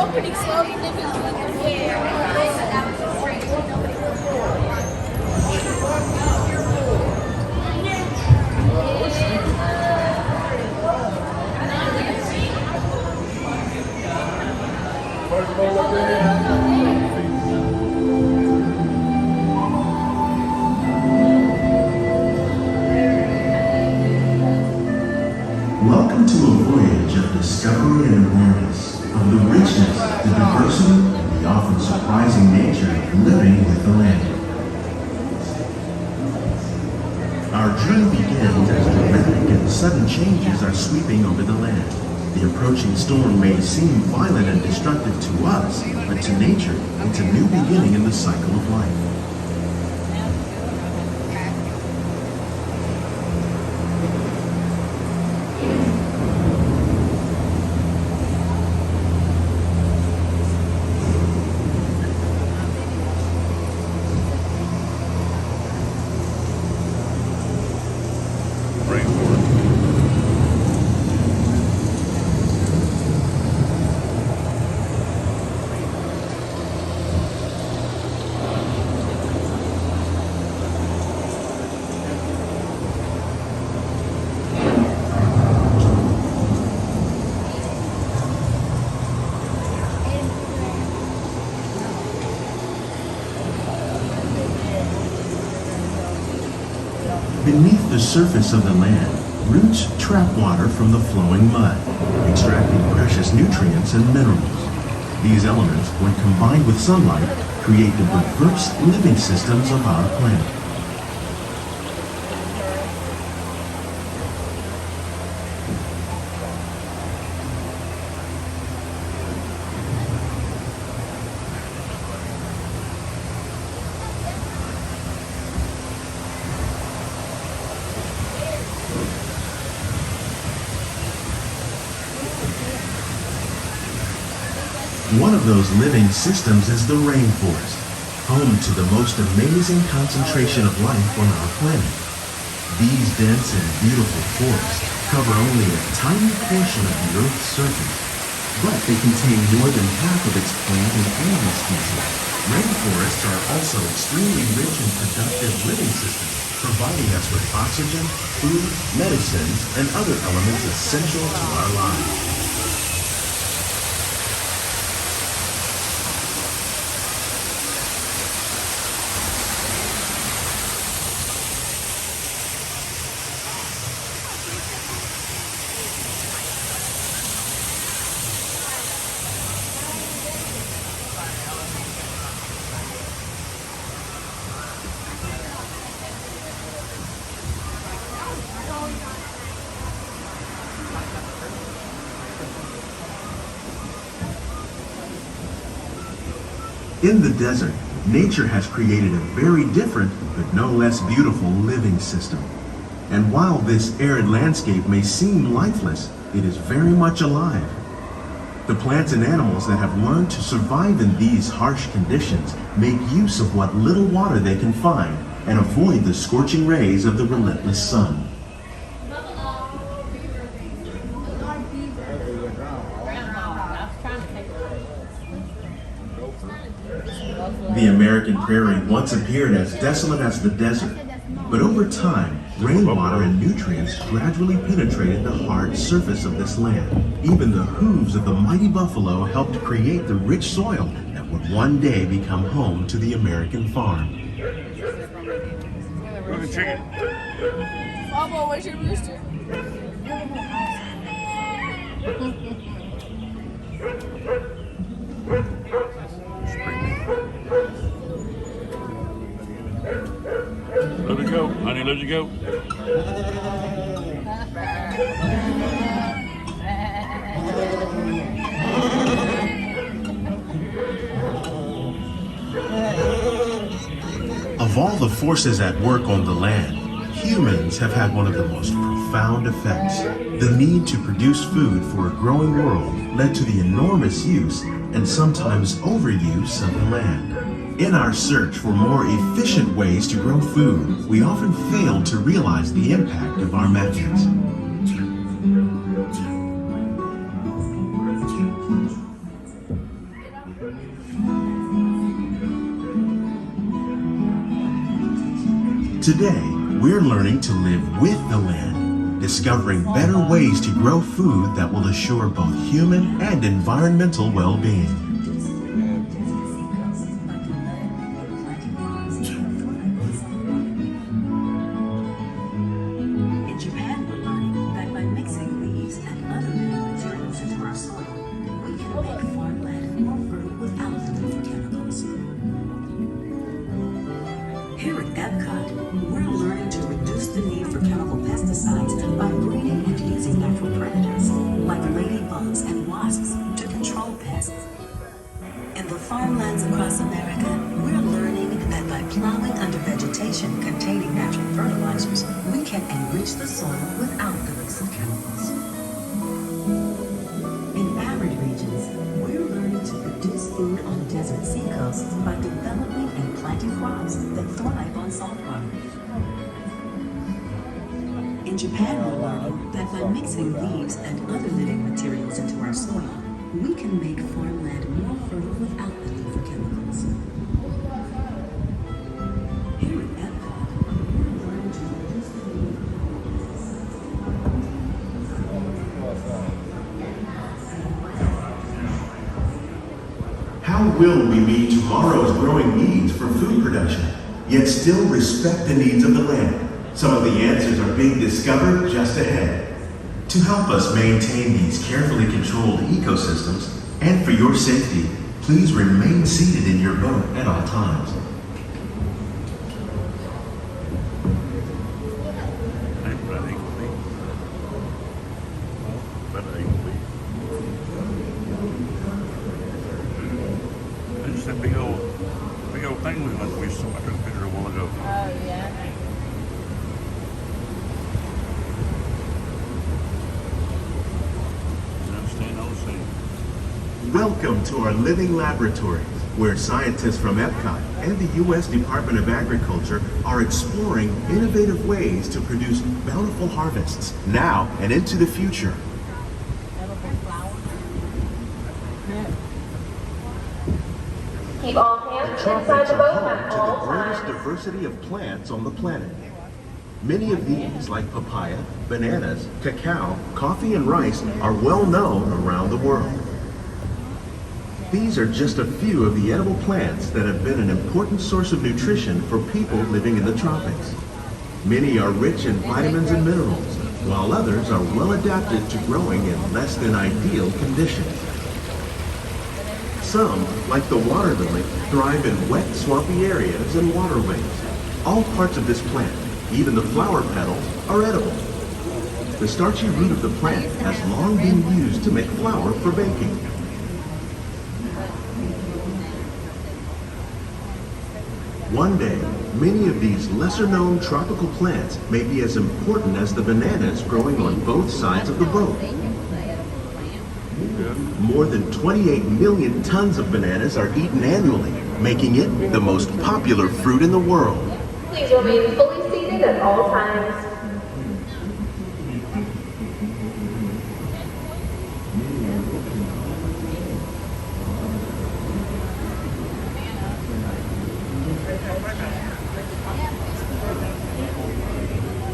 go pretty slow, even if it's like a Welcome to a voyage of discovery and awareness of the richness, the diversity, and the often surprising nature of living with the land. Our journey begins as dramatic and sudden changes are sweeping over the land. The approaching storm may seem violent and destructive to us, but to nature, it's a new beginning in the cycle of life. Beneath the surface of the land, roots trap water from the flowing mud, extracting precious nutrients and minerals. These elements, when combined with sunlight, create the diverse living systems of our planet. One of those living systems is the rainforest, home to the most amazing concentration of life on our planet. These dense and beautiful forests cover only a tiny portion of the Earth's surface, but they contain more than half of its plant and animal species. Rainforests are also extremely rich and productive living systems, providing us with oxygen, food, medicines, and other elements essential to our lives. In the desert, nature has created a very different, but no less beautiful living system. And while this arid landscape may seem lifeless, it is very much alive. The plants and animals that have learned to survive in these harsh conditions make use of what little water they can find and avoid the scorching rays of the relentless sun. The American Prairie once appeared as desolate as the desert, but over time, rainwater and nutrients gradually penetrated the hard surface of this land. Even the hooves of the mighty buffalo helped create the rich soil that would one day become home to the American farm. Chicken. Papa, where's your rooster? Let it go, honey, let it go. Of all the forces at work on the land, humans have had one of the most profound effects. The need to produce food for a growing world led to the enormous use and sometimes overuse of the land. In our search for more efficient ways to grow food, we often fail to realize the impact of our methods. Today, we're learning to live with the land, discovering better ways to grow food that will assure both human and environmental well-being. In Japan, we're learning that by mixing leaves and other living materials into our soil, we can make farmland more fertile without the need for chemicals. Here at Epcot, we're learning to reduce the need for chemical pesticides by breeding and using natural predators, like ladybugs and wasps, to control pests. In the farmlands across America, we're learning that by plowing under vegetation containing natural fertilizers, we can enrich the soil without the use of chemicals. In arid regions, we're learning to produce food on desert seacoasts by developing and planting crops that thrive on salt water. In Japan, we're learning that by mixing leaves and other living materials into our soil, we can make farmland more fertile without the need for chemicals. Here at Epcot, we're learning to reduce the need How will we meet tomorrow's growing needs for food production, yet still respect the needs of the land? Some of the answers are being discovered just ahead. To help us maintain these carefully controlled ecosystems, and for your safety, please remain seated in your boat at all times. It's that big old thing we saw. I took a picture a while ago. Oh, yeah. Welcome to our living laboratories, where scientists from Epcot and the U.S. Department of Agriculture are exploring innovative ways to produce bountiful harvests now and into the future. Keep all hands inside Tropics the are boat home at to the all greatest times. diversity of plants on the planet. Many of these, like papaya, bananas, cacao, coffee, and rice, are well known around the world. These are just a few of the edible plants that have been an important source of nutrition for people living in the tropics. Many are rich in vitamins and minerals, while others are well adapted to growing in less than ideal conditions. Some, like the water lily, thrive in wet, swampy areas and waterways. All parts of this plant, even the flower petals, are edible. The starchy root of the plant has long been used to make flour for baking. One day, many of these lesser-known tropical plants may be as important as the bananas growing on both sides of the boat. More than 28 million tons of bananas are eaten annually, making it the most popular fruit in the world. Please remain fully seated at all times.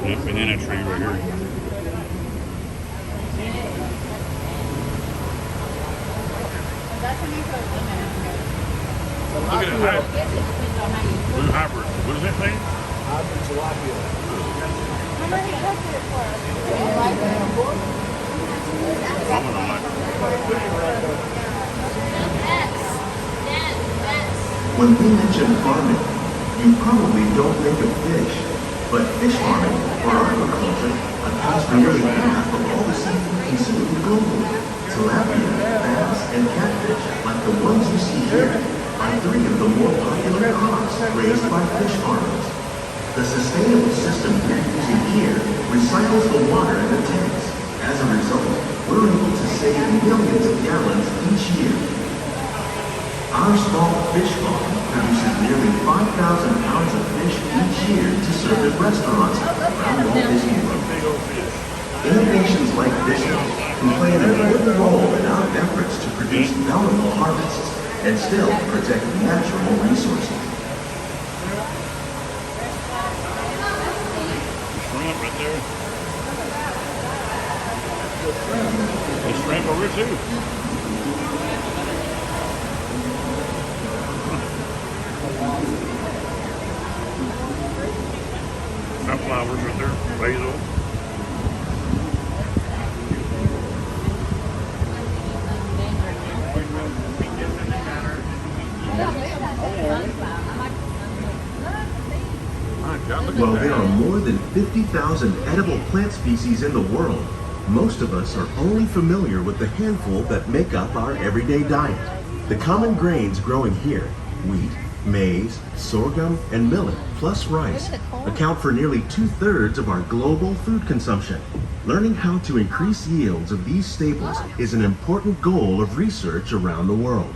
That banana tree right here. That's when you put lemon. Look at it. Blue hybrid. What is that thing? Remember he cooked it for us. You like it? I'm gonna like it. When we mention farming, you probably don't think of fish. But fish farming, or aquaculture, accounts for nearly half of all the seafood consumed globally. Tilapia, bass, and catfish, like the ones you see here, are three of the more popular crops raised by fish farmers. The sustainable system we're using here recycles the water in the tanks. As a result, we're able to save millions of gallons each year. Our small fish farm produces nearly 5,000 pounds of fish each year to serve at restaurants around Walt Disney World. Innovations like this one can play an important role in our efforts to produce bountiful harvests and still protect natural resources. right there. There's shrimp over here too. Sunflowers right there, basil. My God, look While at there that. are more than 50,000 edible plant species in the world, most of us are only familiar with the handful that make up our everyday diet. The common grains growing here, wheat, maize, sorghum, and millet, plus rice, account for nearly 2/3 of our global food consumption. Learning how to increase yields of these staples is an important goal of research around the world.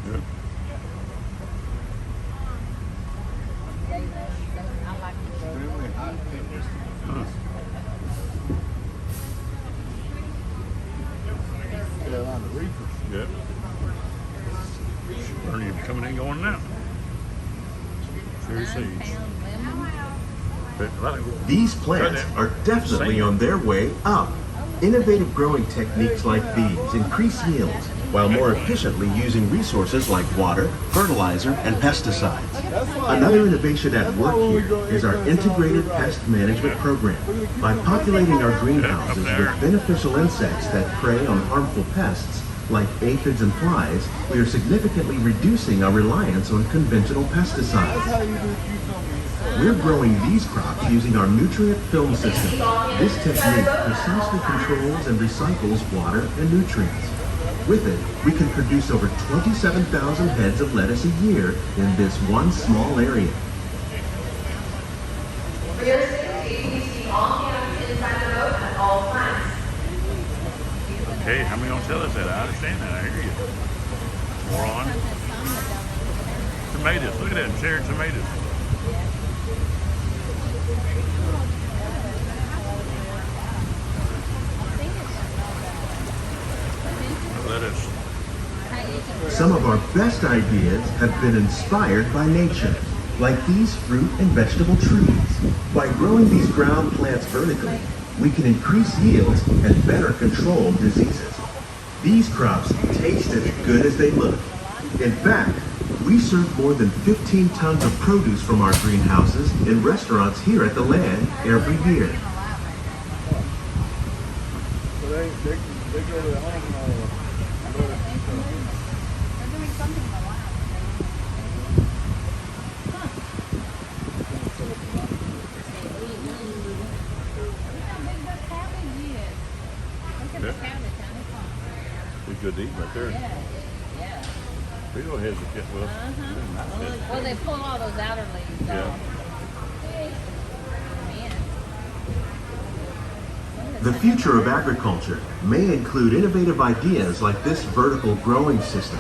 Yeah. Huh. Yeah. Bernie coming in going now. Fair seeds. These plants are definitely on their way up. Innovative growing techniques like these increase yields while more efficiently using resources like water, fertilizer, and pesticides. Another innovation at work here is our integrated pest management program. By populating our greenhouses with beneficial insects that prey on harmful pests like aphids and flies, we are significantly reducing our reliance on conventional pesticides. We're growing these crops using our nutrient film system. This technique precisely controls and recycles water and nutrients. With it, we can produce over 27,000 heads of lettuce a year in this one small area. For your safety, please keep all hands inside the boat at all times. Okay, how many gonna tell us that? I understand that. I hear you. Moron. Tomatoes. Look at that. Cherry tomatoes. Lettuce. Some of our best ideas have been inspired by nature, like these fruit and vegetable trees. By growing these ground plants vertically, we can increase yields and better control diseases. These crops taste as good as they look. In fact, we serve more than 15 tons of produce from our greenhouses in restaurants here at the land every year. They go to the home They're doing something in the lab. Look at the cabbage on the farm. It's good to eat right there. Yeah. Fiddle heads are getting well. Well, they pull all those outer leaves Yeah. off. Man. The future of agriculture may include innovative ideas like this vertical growing system.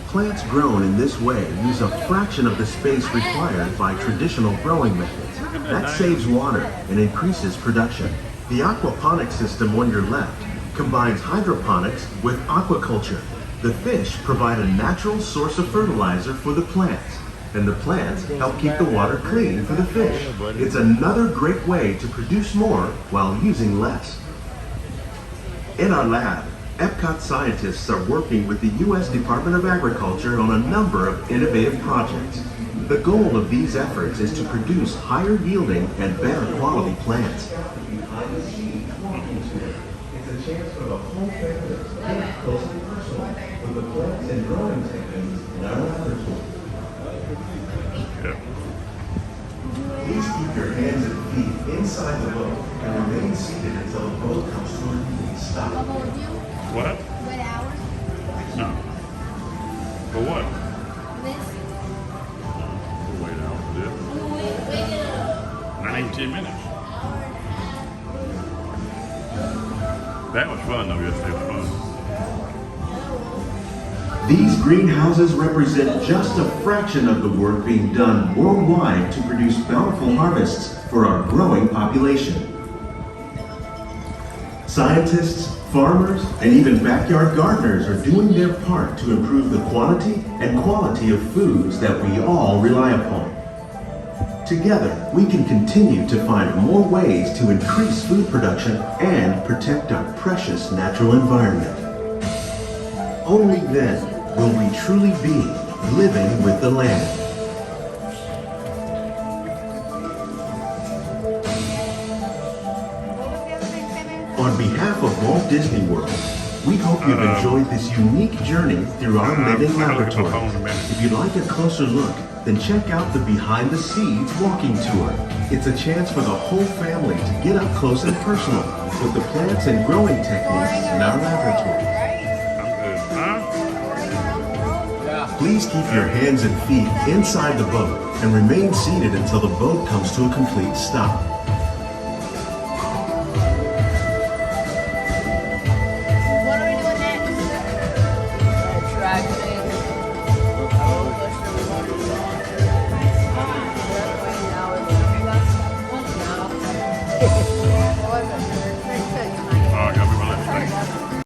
Plants grown in this way use a fraction of the space required by traditional growing methods. That saves water and increases production. The aquaponics system on your left combines hydroponics with aquaculture. The fish provide a natural source of fertilizer for the plants, and the plants help keep the water clean for the fish. It's another great way to produce more while using less. In our lab, Epcot scientists are working with the U.S. Department of Agriculture on a number of innovative projects. The goal of these efforts is to produce higher yielding and better quality plants. It's a chance for the whole family to get close and personal with the plants and growing techniques in our laboratory. Yeah. Please keep your hands and feet inside the boat and remain seated until the boat comes to a complete stop. What? What hours? No. For what? This? We'll wait out for this. Not even 10 minutes. That was fun though, yesterday was fun. These greenhouses represent just a fraction of the work being done worldwide to produce bountiful harvests for our growing population. Scientists, farmers, and even backyard gardeners are doing their part to improve the quantity and quality of foods that we all rely upon. Together, we can continue to find more ways to increase food production and protect our precious natural environment. Only then will we truly be living with the land. On behalf of Walt Disney World, we hope you've enjoyed this unique journey through our living laboratory. If you'd like a closer look, then check out the Behind the Seeds walking tour. It's a chance for the whole family to get up close and personal with the plants and growing techniques in our laboratory. Please keep your hands and feet inside the boat and remain seated until the boat comes to a complete stop. What are we doing next? Oh, I gotta be my left.